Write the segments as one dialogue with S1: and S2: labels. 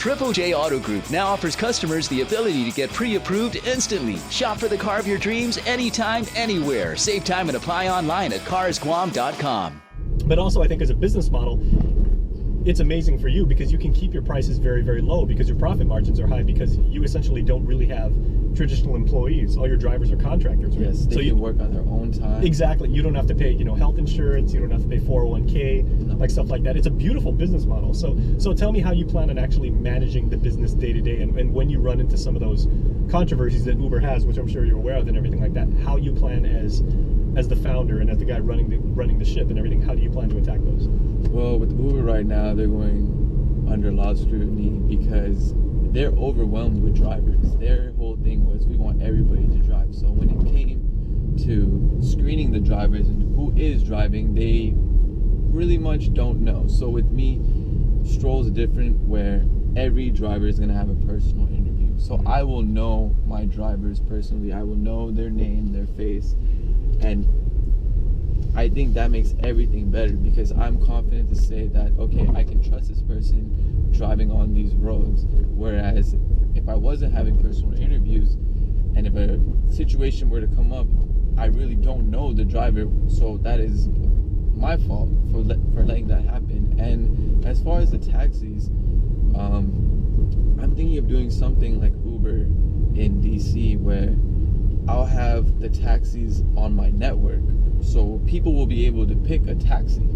S1: Triple J Auto Group now offers customers the ability to get pre-approved instantly. Shop for the car of your dreams anytime, anywhere. Save time and apply online at carsguam.com.
S2: But also, I think as a business model, it's amazing for you because you can keep your prices very, very low because your profit margins are high because you essentially don't really have traditional employees. All your drivers are contractors, right?
S3: Yes, they can work on their own time.
S2: Exactly. You don't have to pay, health insurance. You don't have to pay 401k, like stuff like that. It's a beautiful business model. So tell me how you plan on actually managing the business day to day, and when you run into some of those controversies that Uber has, which I'm sure you're aware of, and everything like that. How you plan as the founder and as the guy running the ship and everything. How do you plan to attack those?
S3: Well, with Uber right now, they're going under a lot of scrutiny because they're overwhelmed with drivers. Their whole thing was, we want everybody to drive. So when it came to screening the drivers and who is driving, they really much don't know. So with me, Stroll's different, where every driver is going to have a personal interview. So I will know my drivers personally. I will know their name, their face, and I think that makes everything better because I'm confident to say that, okay, I can trust this person driving on these roads. Whereas if I wasn't having personal interviews and if a situation were to come up, I really don't know the driver. So that is my fault for letting that happen. And as far as the taxis, I'm thinking of doing something like Uber in DC where I'll have the taxis on my network. So people will be able to pick a taxi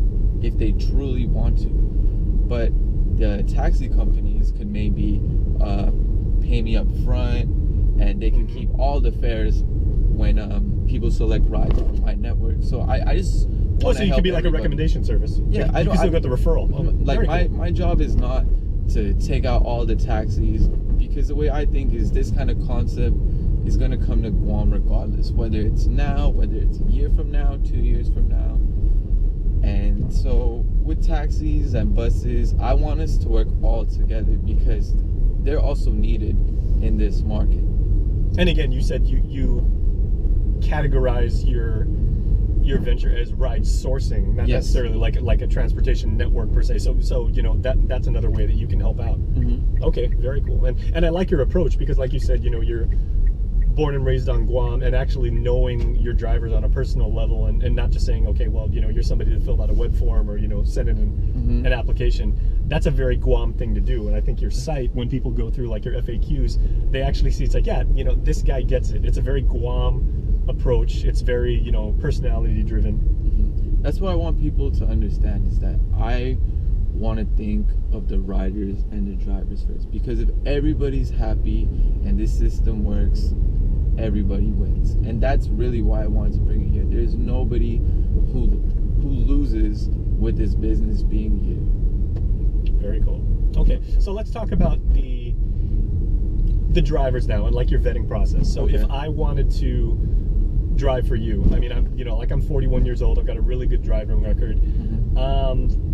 S3: if they truly want to. But the taxi companies could maybe pay me up front and they can keep all the fares when people select rides from my network. So I just
S2: so you could be like a recommendation service.
S3: Yeah,
S2: you can still get the referral.
S3: Like my job is not to take out all the taxis, because the way I think is this kind of concept is going to come to Guam regardless, whether it's now, whether it's a year from now, 2 years from now. And so with taxis and buses, I want us to work all together because they're also needed in this market.
S2: And again, you said you categorize your venture as ride sourcing, not necessarily like a transportation network per se. So that's another way that you can help out.
S3: Mm-hmm.
S2: Okay, very cool. And I like your approach because, like you said, you're born and raised on Guam, and actually knowing your drivers on a personal level, and not just saying, okay, well, you're somebody that filled out a web form or send in an application. That's a very Guam thing to do. And I think your site, when people go through like your FAQs, they actually see it's like, yeah, this guy gets it. It's a very Guam approach. It's very personality driven.
S3: Mm-hmm. That's what I want people to understand, is that I want to think of the riders and the drivers first, because if everybody's happy and this system works, everybody wins. And that's really why I wanted to bring it here. There's nobody who loses with this business being here.
S2: Very cool. Okay, so let's talk about the drivers now and like your vetting process. So if I wanted to drive for you, I mean, I'm 41 years old. I've got a really good driving record. Mm-hmm.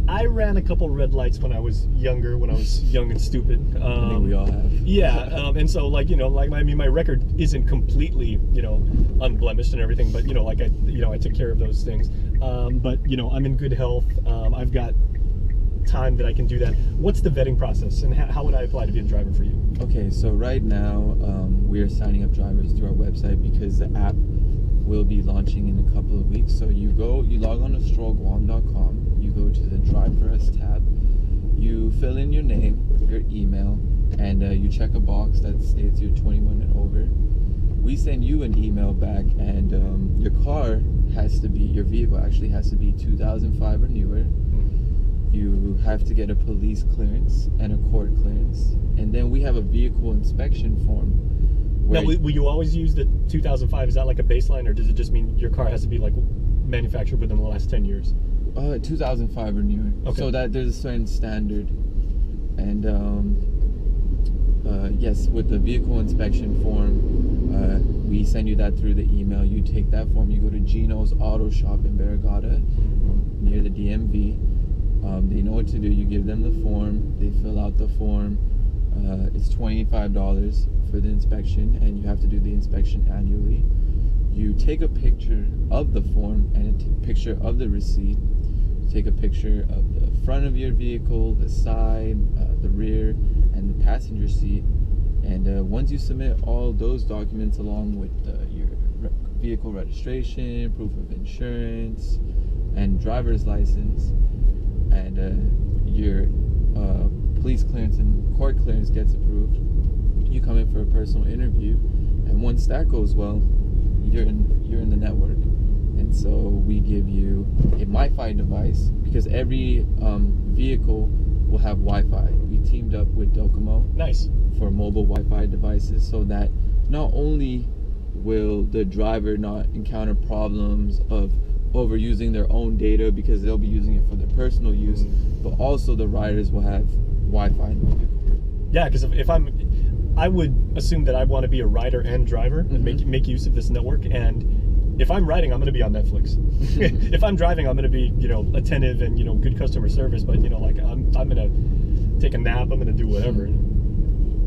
S2: I ran a couple red lights when I was young and stupid.
S3: I think we all have.
S2: Yeah, and so my record isn't completely unblemished and everything, but I took care of those things. But I'm in good health. I've got time that I can do that. What's the vetting process, and how would I apply to be a driver for you?
S3: Okay, so right now we are signing up drivers through our website because the app will be launching in a couple of weeks. So you log on to strollguam.com. You go to the Drive For Us tab, you fill in your name, your email, and you check a box that states you're 21 and over. We send you an email back, and your vehicle actually has to be 2005 or newer. You have to get a police clearance and a court clearance, and then we have a vehicle inspection form.
S2: Now, will you always use the 2005? Is that like a baseline, or does it just mean your car has to be like manufactured within the last 10 years?
S3: 2005 or newer. Okay. So that there's a certain standard. And yes, with the vehicle inspection form, we send you that through the email. You take that form, you go to Gino's Auto Shop in Barragata near the DMV. They know what to do. You give them the form, they fill out the form. It's $25 for the inspection, and you have to do the inspection annually. You take a picture of the form and a picture of the receipt, take a picture of the front of your vehicle, the side, the rear, and the passenger seat. And once you submit all those documents along with your vehicle registration, proof of insurance, and driver's license, and your police clearance and court clearance gets approved, you come in for a personal interview. And once that goes well, you're in the network. And so we give you a MiFi device, because every vehicle will have Wi-Fi. We teamed up with Docomo.
S2: Nice. For
S3: mobile Wi-Fi devices, so that not only will the driver not encounter problems of overusing their own data because they'll be using it for their personal use, but also the riders will have Wi-Fi in the vehicle.
S2: Yeah, because I would assume that I want to be a rider and driver and make use of this network. And if I'm riding, I'm going to be on Netflix. If I'm driving, I'm going to be, attentive and, good customer service. But, like I'm going to take a nap. I'm going to do whatever.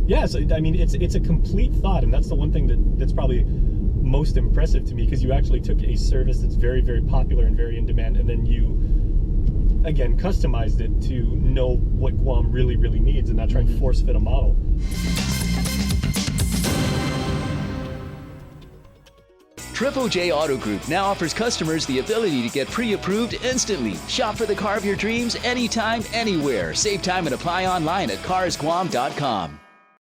S2: Yeah, so I mean, it's a complete thought, and that's the one thing that's probably most impressive to me, because you actually took a service that's very, very popular and very in demand, and then you, again, customized it to know what Guam really, really needs, and not try and force fit a model.
S1: Triple J Auto Group now offers customers the ability to get pre-approved instantly. Shop for the car of your dreams anytime, anywhere. Save time and apply online at carsguam.com.